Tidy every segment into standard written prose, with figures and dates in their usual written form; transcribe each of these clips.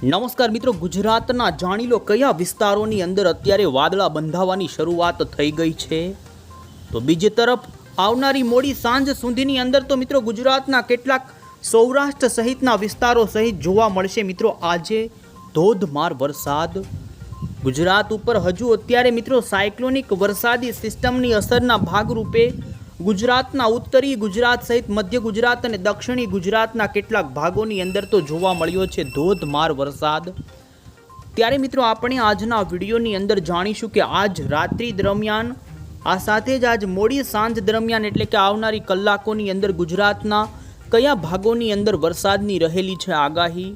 નમસ્કાર મિત્રો, ગુજરાતના જાણી લો કયા વિસ્તારોની અંદર અત્યારે વાદળા બંધાવાની શરૂઆત થઈ ગઈ છે। તો બીજી તરફ આવનારી મોડી સાંજ સુધીની અંદર તો મિત્રો ગુજરાતના કેટલાક સૌરાષ્ટ્ર સહિતના વિસ્તારો સહિત જોવા મળશે મિત્રો આજે ધોધમાર વરસાદ। ગુજરાત ઉપર હજુ અત્યારે મિત્રો સાયક્લોનિક વરસાદી સિસ્ટમની અસરના ભાગરૂપે ગુજરાતના ઉત્તરી ગુજરાત સહિત મધ્ય ગુજરાત અને દક્ષિણી ગુજરાતના કેટલાક ભાગોની અંદર તો જોવા મળ્યો છે ધોધમાર વરસાદ। ત્યારે મિત્રો આપણે આજના વિડીયોની અંદર જાણીશું કે આજ રાત્રિ દરમિયાન આ સાથે જ આજ મોડી સાંજ દરમિયાન એટલે કે આવનારી કલાકોની અંદર ગુજરાતના કયા ભાગોની અંદર વરસાદની રહેલી છે આગાહી।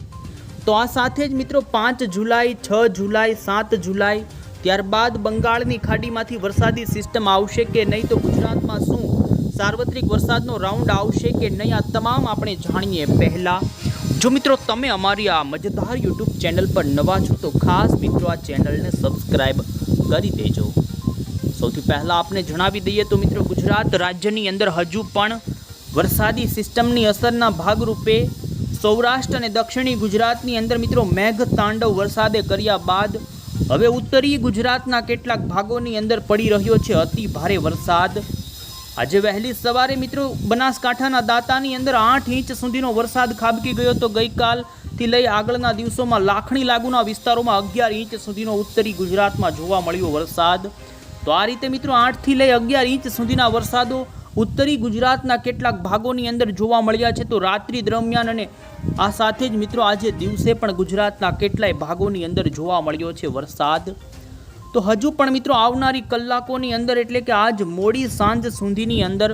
તો આ સાથે જ મિત્રો 5 જુલાઈ 6 જુલાઈ 7 જુલાઈ ત્યારબાદ બંગાળની ખાડીમાંથી વરસાદી સિસ્ટમ આવશે કે નહીં, તો ગુજરાતમાં શું સાર્વત્રિક વરસાદનો રાઉન્ડ આવશે કે નહીં, આ તમામ આપણે જાણીએ પહેલાં જો મિત્રો તમે અમારી આ મજેદાર યુટ્યુબ ચેનલ પર નવા છો તો ખાસ મિત્રો આ ચેનલને સબસ્ક્રાઈબ કરી દેજો। સૌથી પહેલાં આપણે જણાવી દઈએ તો મિત્રો ગુજરાત રાજ્યની અંદર હજુ પણ વરસાદી સિસ્ટમની અસરના ભાગરૂપે સૌરાષ્ટ્ર અને દક્ષિણી ગુજરાતની અંદર મિત્રો મેઘ તાંડવ વરસાદે કર્યા બાદ હવે ઉત્તરી ગુજરાતના કેટલાક ભાગોની અંદર પડી રહ્યો છે અતિ ભારે વરસાદ। આજે વહેલી સવારે મિત્રો બનાસકાંઠાના દાંતાની અંદર 8 ઇંચ સુધીનો વરસાદ ખાબકી ગયો તો ગઈકાલથી લઈ આગળના દિવસોમાં લાખણી લાગુના વિસ્તારોમાં 11 ઇંચ સુધીનો ઉત્તરી ગુજરાતમાં જોવા મળ્યો વરસાદ। તો આ રીતે મિત્રો 8થી લઈ 11 ઇંચ સુધીના વરસાદો ઉત્તરી ગુજરાતના કેટલાક ભાગોની અંદર જોવા મળ્યા છે। તો રાત્રિ દરમિયાન અને આ સાથે જ મિત્રો આજે દિવસે પણ ગુજરાતના કેટલાય ભાગોની અંદર જોવા મળ્યો છે વરસાદ। તો હજુ પણ મિત્રો આવનારી કલાકોની અંદર એટલે કે આજ મોડી સાંજ સુધીની અંદર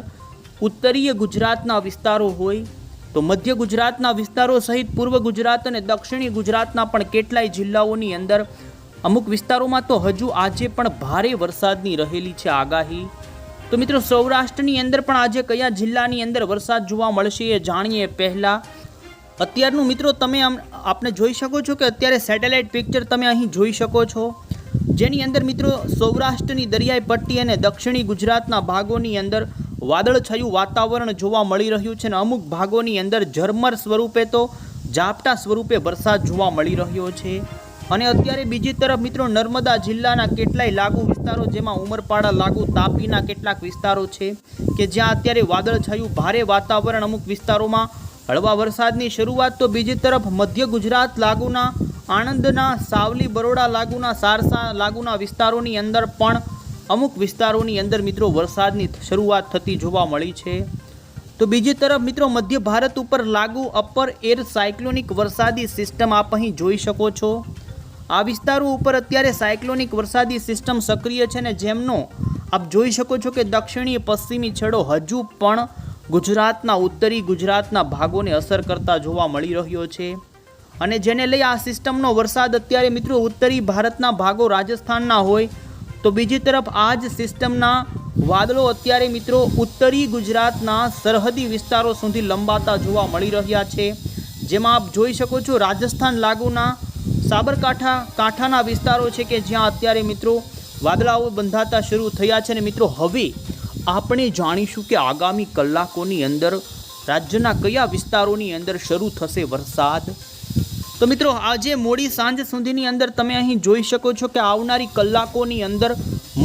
ઉત્તરીય ગુજરાતના વિસ્તારો હોય તો મધ્ય ગુજરાતના વિસ્તારો સહિત પૂર્વ ગુજરાત અને દક્ષિણી ગુજરાતના પણ કેટલાય જિલ્લાઓની અંદર અમુક વિસ્તારોમાં તો હજુ આજે પણ ભારે વરસાદની રહેલી છે આગાહી। તો મિત્રો સૌરાષ્ટ્રની અંદર પણ આજે કયા જિલ્લાની અંદર વરસાદ જોવા મળશે એ જાણીએ પહેલાં અત્યારનું મિત્રો તમે આપણે જોઈ શકો છો કે અત્યારે સેટેલાઇટ પિક્ચર તમે અહીં જોઈ શકો છો, જેની અંદર મિત્રો સૌરાષ્ટ્રની દરિયાઈ પટ્ટી અને દક્ષિણી ગુજરાતના ભાગોની અંદર વાદળછાયું વાતાવરણ જોવા મળી રહ્યું છે અને અમુક ભાગોની અંદર ઝરમર સ્વરૂપે તો ઝાપટા સ્વરૂપે વરસાદ જોવા મળી રહ્યો છે। અને અત્યારે બીજી તરફ મિત્રો નર્મદા જિલ્લાના કેટલાય લાગુ વિસ્તારો જેમાં ઉમરપાડા લાગુ તાપીના કેટલાક વિસ્તારો છે કે જ્યાં અત્યારે વાદળછાયું ભારે વાતાવરણ અમુક વિસ્તારોમાં હળવા વરસાદની શરૂઆત। તો બીજી તરફ મધ્ય ગુજરાત લાગુના આણંદના સાવલી બરોડા લાગુના સારસા લાગુના વિસ્તારોની અંદર પણ અમુક વિસ્તારોની અંદર મિત્રો વરસાદની શરૂઆત થતી જોવા મળી છે। તો બીજી તરફ મિત્રો મધ્ય ભારત ઉપર લાગુ અપર એર સાયક્લોનિક વરસાદી સિસ્ટમ આપ અહીં જોઈ શકો છો। આ વિસ્તારો ઉપર અત્યારે સાયક્લોનિક વરસાદી સિસ્ટમ સક્રિય છે ને જેમનો આપ જોઈ શકો છો કે દક્ષિણીય પશ્ચિમી છેડો હજુ પણ ગુજરાતના ઉત્તરી ગુજરાતના ભાગોને અસર કરતા જોવા મળી રહ્યો છે અને જેને લઈ આ સિસ્ટમનો વરસાદ અત્યારે મિત્રો ઉત્તરી ભારતના ભાગો રાજસ્થાનના હોય તો બીજી તરફ આ જ સિસ્ટમના વાદળો અત્યારે મિત્રો ઉત્તરી ગુજરાતના સરહદી વિસ્તારો સુધી લંબાતા જોવા મળી રહ્યા છે, જેમાં આપ જોઈ શકો છો રાજસ્થાન લાગુના સાબરકાંઠાના વિસ્તારો છે કે જ્યાં અત્યારે મિત્રો વાદળાઓ બંધાતા શરૂ થયા છે અને મિત્રો હવે આપણે જાણીશું કે આગામી કલાકોની અંદર રાજ્યના કયા વિસ્તારોની અંદર શરૂ થશે વરસાદ। તો મિત્રો આજે મોડી સાંજ સુધીની અંદર તમે અહીં જોઈ શકો છો કે આવનારી કલાકોની અંદર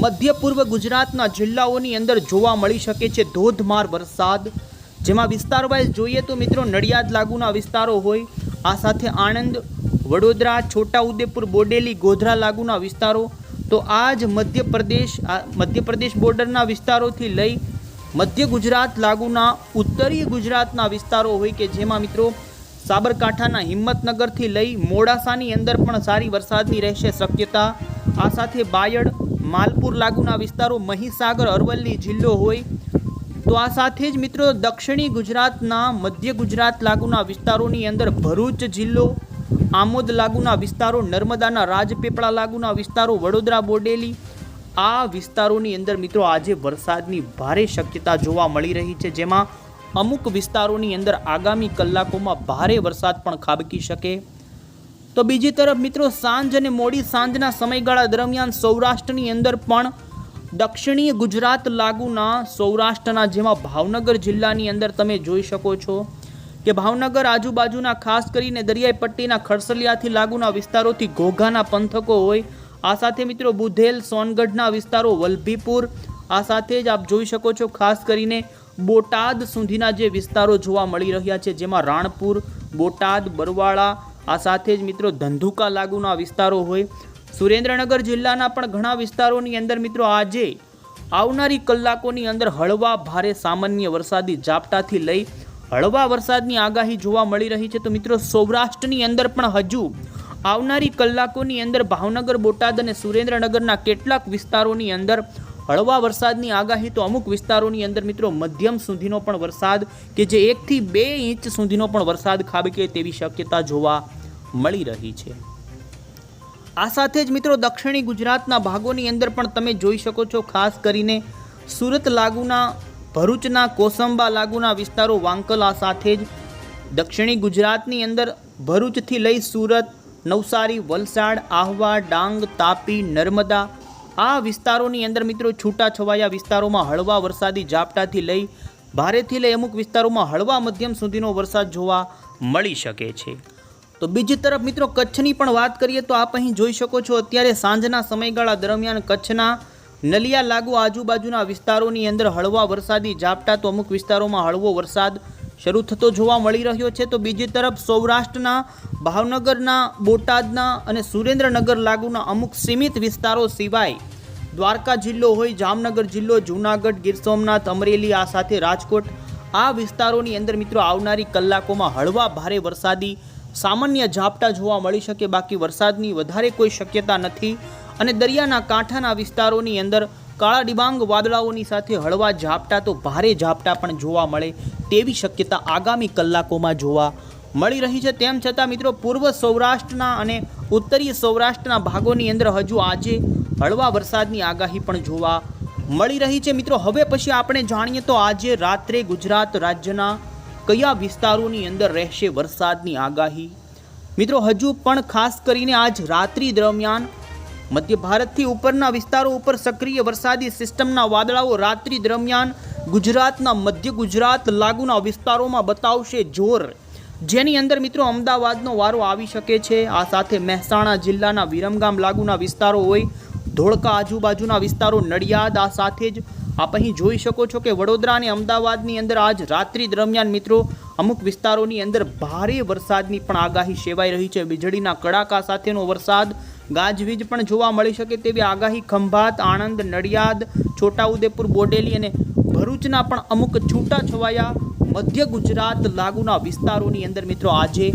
મધ્ય પૂર્વ ગુજરાતના જિલ્લાઓની અંદર જોવા મળી શકે છે ધોધમાર વરસાદ, જેમાં વિસ્તાર વાઇઝ જોઈએ તો મિત્રો નડિયાદ લાગુના વિસ્તારો હોય, આ સાથે આણંદ, વડોદરા, છોટાઉદેપુર, બોડેલી, ગોધરા લાગુના વિસ્તારો, તો આ જ મધ્યપ્રદેશ બોર્ડરના વિસ્તારોથી લઈ મધ્ય ગુજરાત લાગુના ઉત્તરીય ગુજરાતના વિસ્તારો હોય કે જેમાં મિત્રો સાબરકાંઠાના હિંમતનગરથી લઈ મોડાસાની અંદર પણ સારી વરસાદની રહેશે શક્યતા। આ સાથે બાયડ, માલપુર લાગુના વિસ્તારો, મહીસાગર, અરવલ્લી જિલ્લો હોય તો આ સાથે જ મિત્રો દક્ષિણી ગુજરાતના મધ્ય ગુજરાત લાગુના વિસ્તારોની અંદર ભરૂચ જિલ્લો, આમોદ લાગુના વિસ્તારો, નર્મદાના રાજપીપળા લાગુના વિસ્તારો, વડોદરા, બોડેલી, આ વિસ્તારોની અંદર મિત્રો આજે વરસાદની ભારે શક્યતા જોવા મળી રહી છે, જેમાં અમુક વિસ્તારોની અંદર આગામી કલાકોમાં ભારે વરસાદ પણ ખાબકી શકે। તો બીજી તરફ મિત્રો સાંજ અને મોડી સાંજના સમયગાળા દરમિયાન સૌરાષ્ટ્રની અંદર પણ દક્ષિણીય ગુજરાત લાગુના સૌરાષ્ટ્રના જેમાં ભાવનગર જિલ્લાની અંદર તમે જોઈ શકો છો કે ભાવનગર આજુબાજુના ખાસ કરીને દરિયાઈ પટ્ટીના ખડસલિયાથી લાગુના વિસ્તારોથી ઘોઘાના પંથકો હોય, આ સાથે મિત્રો બુધેલ સોનગઢના વિસ્તારો, વલભીપુર, આ સાથે જ આપ જોઈ શકો છો ખાસ કરીને બોટાદ સુધીના જે વિસ્તારો જોવા મળી રહ્યા છે, જેમાં રાણપુર, બોટાદ, બરવાળા, આ સાથે જ મિત્રો ધંધુકા લાગુના વિસ્તારો હોય. સુરેન્દ્રનગર જિલ્લાના પણ ઘણા વિસ્તારોની અંદર મિત્રો આજે આવનારી કલાકોની અંદર હળવા ભારે સામાન્ય વરસાદી ઝાપટાથી લઈ હળવા વરસાદની આગાહી જોવા મળી રહી છે. તો મિત્રો સૌરાષ્ટ્રની અંદર પણ હજુ આવનારી કલાકોની અંદર ભાવનગર, બોટાદ અને સુરેન્દ્રનગરના કેટલાક વિસ્તારોની અંદર હળવા વરસાદની આગાહી, તો અમુક વિસ્તારોની અંદર મિત્રો મધ્યમ સુધીનો પણ વરસાદ કે જે 1 થી 2 ઇંચ સુધીનો પણ વરસાદ ખાબકે તેવી શક્યતા જોવા મળી રહી છે. આ સાથે જ મિત્રો દક્ષિણી ગુજરાતના ભાગોની અંદર પણ તમે જોઈ શકો છો ખાસ કરીને સુરત લાગુના, ભરૂચના, કોસંબા લાગુના વિસ્તારો, વાંકલ, આ સાથે જ દક્ષિણી ગુજરાતની અંદર ભરૂચથી લઈ સુરત, નવસારી, વલસાડ, આહવા, ડાંગ, તાપી, નર્મદા, આ વિસ્તારોની અંદર મિત્રો છૂટાછવાયા વિસ્તારોમાં હળવા વરસાદી ઝાપટાથી લઈ ભારેથી લઈ અમુક વિસ્તારોમાં હળવા મધ્યમ સુધીનો વરસાદ જોવા મળી શકે છે. તો બીજી તરફ મિત્રો કચ્છની પણ વાત કરીએ તો આપ અહીં જોઈ શકો છો અત્યારે સાંજના સમયગાળા દરમિયાન કચ્છના નલિયા લાગુ આજુબાજુના વિસ્તારોની અંદર હળવા વરસાદી ઝાપટા, તો અમુક વિસ્તારોમાં હળવો વરસાદ શરૂ થતો જોવા મળી રહ્યો છે. તો બીજી તરફ સૌરાષ્ટ્રના ભાવનગરના, બોટાદના અને સુરેન્દ્રનગર લાગુના અમુક સીમિત વિસ્તારો સિવાય દ્વારકા જિલ્લો હોય, જામનગર જિલ્લો, જૂનાગઢ, ગીર સોમનાથ, અમરેલી, આ સાથે રાજકોટ, આ વિસ્તારોની અંદર મિત્રો આવનારી કલાકોમાં હળવા ભારે વરસાદી સામાન્ય ઝાપટા જોવા મળી શકે. બાકી વરસાદની વધારે કોઈ શક્યતા નથી. અને દરિયાના કાંઠાના વિસ્તારોની અંદર કાળા ડિબાંગ વાદળાઓની સાથે હળવા ઝાપટા, તો ભારે ઝાપટા પણ જોવા મળે તેવી શક્યતા આગામી કલાકોમાં જોવા મળી રહી છે. તેમ છતાં મિત્રો પૂર્વ સૌરાષ્ટ્રના અને ઉત્તરીય સૌરાષ્ટ્રના ભાગોની અંદર હજુ આજે હળવા વરસાદની આગાહી પણ જોવા મળી રહી છે. મિત્રો હવે પછી આપણે જાણીએ તો આજે રાત્રે ગુજરાત રાજ્યના કયા વિસ્તારોની અંદર રહેશે વરસાદની આગાહી. મિત્રો હજુ પણ ખાસ કરીને આજ રાત્રિ દરમિયાન મધ્ય ભારતથી ઉપરના વિસ્તારો ઉપર સક્રિય વરસાદી સિસ્ટમના વાદળાઓ રાત્રિ દરમિયાન ગુજરાતના મધ્ય ગુજરાત લાગુના વિસ્તારોમાં બતાવશે જોર, જેની અંદર મિત્રો અમદાવાદનો વારો આવી શકે છે. આ સાથે મહેસાણા જિલ્લાના વિરમગામ લાગુના વિસ્તારો હોય, ધોળકા આજુબાજુના વિસ્તારો, નડિયાદ, આ સાથે જ આપ અહીં જોઈ શકો છો કે વડોદરા અને અમદાવાદની અંદર આજ રાત્રિ દરમિયાન મિત્રો અમુક વિસ્તારોની અંદર ભારે વરસાદની પણ આગાહી સેવાઈ રહી છે. વીજળીના કડાકા સાથેનો વરસાદ, ગાજવીજ પણ જોવા મળી શકે તેવી આગાહી ખંભાત, આણંદ, નડિયાદ, છોટાઉદેપુર, બોડેલી અને ભરૂચના પણ અમુક છૂટાછવાયા મધ્ય ગુજરાત લાગુના વિસ્તારોની અંદર મિત્રો આજે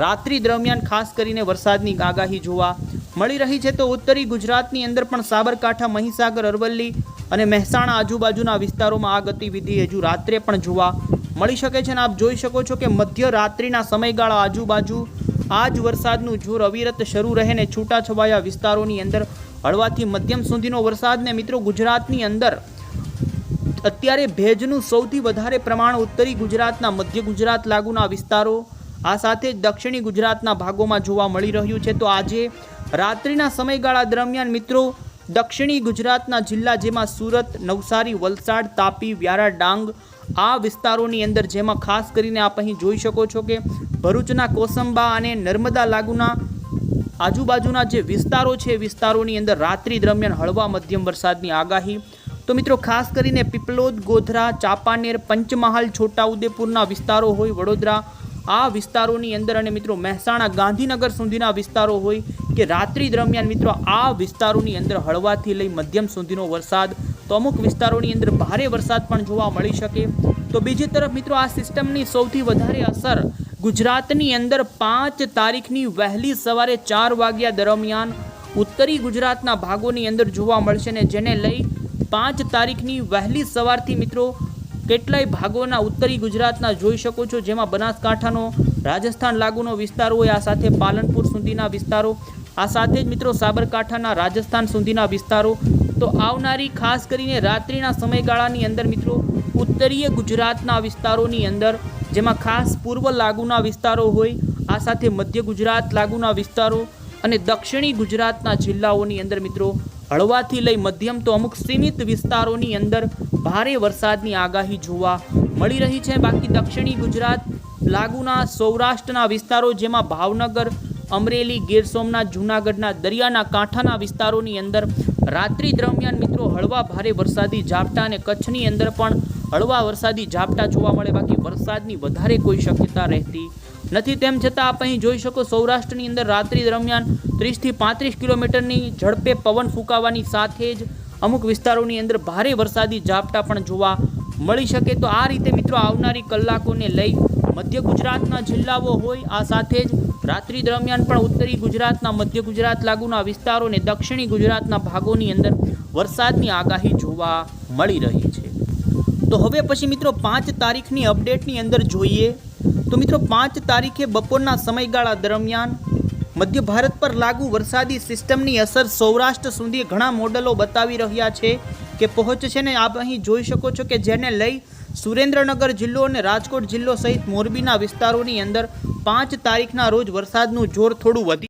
રાત્રિ દરમિયાન ખાસ કરીને વરસાદની આગાહી જોવા મળી રહી છે. તો ઉત્તરી ગુજરાતની અંદર પણ સાબરકાંઠા, મહીસાગર, અરવલ્લી અને મહેસાણા આજુબાજુના વિસ્તારોમાં આ ગતિવિધિ હજુ રાત્રે પણ જોવા મળી શકે છે. અને આપ જોઈ શકો છો કે મધ્ય રાત્રિના સમયગાળા આજુબાજુ આ જ વરસાદનું જોર અવિરત શરૂ રહે ને છૂટાછવાયા વિસ્તારોની અંદર હળવાથી મધ્યમ સુધીનો વરસાદ. ને મિત્રો ગુજરાતની અંદર અત્યારે ભેજનું સૌથી વધારે પ્રમાણ ઉત્તરી ગુજરાતના, મધ્ય ગુજરાત લાગુના વિસ્તારો, આ સાથે જ દક્ષિણી ગુજરાતના ભાગોમાં જોવા મળી રહ્યું છે. તો આજે રાત્રિના સમયગાળા દરમિયાન મિત્રો દક્ષિણી ગુજરાતના જિલ્લા જેમાં સુરત, નવસારી, વલસાડ, તાપી, વ્યારા, ડાંગ, આ વિસ્તારોની અંદર જેમાં ખાસ કરીને આપ અહીં જોઈ શકો છો કે ભરૂચના કોસંબા અને નર્મદા લાગુના આજુબાજુના જે વિસ્તારો છે, વિસ્તારોની અંદર રાત્રિ દરમિયાન હળવા મધ્યમ વરસાદની આગાહી. તો મિત્રો ખાસ કરીને પીપલોદ, ગોધરા, ચાંપાનેર, પંચમહાલ, છોટાઉદેપુરના વિસ્તારો હોય, વડોદરા, આ વિસ્તારોની અંદર અને મિત્રો મહેસાણા, ગાંધીનગર સુધીના વિસ્તારો હોય કે રાત્રિ દરમિયાન મિત્રો આ વિસ્તારોની અંદર હળવાથી લઈ મધ્યમ સુધીનો વરસાદ, તો અમુક વિસ્તારોની અંદર ભારે વરસાદ પણ જોવા મળી શકે. તો બીજી તરફ મિત્રો આ સિસ્ટમની સૌથી વધારે અસર ગુજરાતની અંદર 5 તારીખની વહેલી સવારે 4 વાગ્યા દરમિયાન ઉત્તરી ગુજરાતના ભાગોની અંદર જોવા મળશે ને જેને લઈ 5 તારીખની વહેલી સવારથી મિત્રો કેટલાય ભાગોના ઉત્તરી ગુજરાતના જોઈ શકો છો, જેમાં બનાસકાંઠાનો, રાજસ્થાન લાગુનો વિસ્તાર હોય, આ સાથે પાલનપુર સુધીના વિસ્તારો, આ સાથે જ મિત્રો સાબરકાંઠાના, રાજસ્થાન સુધીના વિસ્તારો. તો આવનારી ખાસ કરીને રાત્રિના સમયગાળાની અંદર મિત્રો ઉત્તરીય ગુજરાતના વિસ્તારોની અંદર જેમાં ખાસ પૂર્વ લાગુના વિસ્તારો હોય, આ સાથે મધ્ય ગુજરાત લાગુના વિસ્તારો અને દક્ષિણી ગુજરાતના જિલ્લાઓની અંદર મિત્રો હળવાથી લઈ મધ્યમ તો અમુક સીમિત વિસ્તારોની અંદર ભારે વરસાદની આગાહી જોવા મળી રહી છે. બાકી દક્ષિણી ગુજરાત લાગુના સૌરાષ્ટ્રના વિસ્તારો જેમાં ભાવનગર, અમરેલી, ગીર સોમનાથ, જૂનાગઢના દરિયાના કાંઠાના વિસ્તારોની અંદર રાત્રિ દરમિયાન મિત્રો હળવા ભારે વરસાદી ઝાપટા અને કચ્છની અંદર પણ હળવા વરસાદી ઝાપટા જોવા મળે, બાકી વરસાદની વધારે કોઈ શક્યતા રહેતી નથી। તેમ છતાં આપ અહીં જોઈ શકો સૌરાષ્ટ્રની અંદર રાત્રિ દરમિયાન 30 થી 35 કિલોમીટરની ઝડપે પવન ફૂંકાવાની સાથે જ અમુક વિસ્તારોની અંદર ભારે વરસાદી ઝાપટા પણ જોવા મળી શકે। તો આ રીતે મિત્રો આવનારી કલાકોને લઈ મધ્ય ગુજરાતના જિલ્લાઓ હોય, આ સાથે જ રાત્રિ દરમિયાન પણ ઉત્તરી ગુજરાતના, મધ્ય ગુજરાત લાગુના વિસ્તારો અને દક્ષિણી ગુજરાતના ભાગોની અંદર વરસાદની આગાહી જોવા મળી રહી છે। તો હવે પછી મિત્રો 5 તારીખની અપડેટની અંદર જોઈએ તો મિત્રો 5 તારીખે બપોરના સમયગાળા દરમિયાન મધ્ય ભારત પર લાગુ વરસાદી સિસ્ટમની અસર સૌરાષ્ટ્ર સુધી ઘણા મોડલો બતાવી રહ્યા છે કે પહોંચશે ને આપ અહીં જોઈ શકો છો કે જેને લઈ સુરેન્દ્રનગર જિલ્લો અને રાજકોટ જિલ્લો સહિત મોરબીના વિસ્તારોની અંદર 5 તારીખના રોજ વરસાદનું જોર થોડું વધી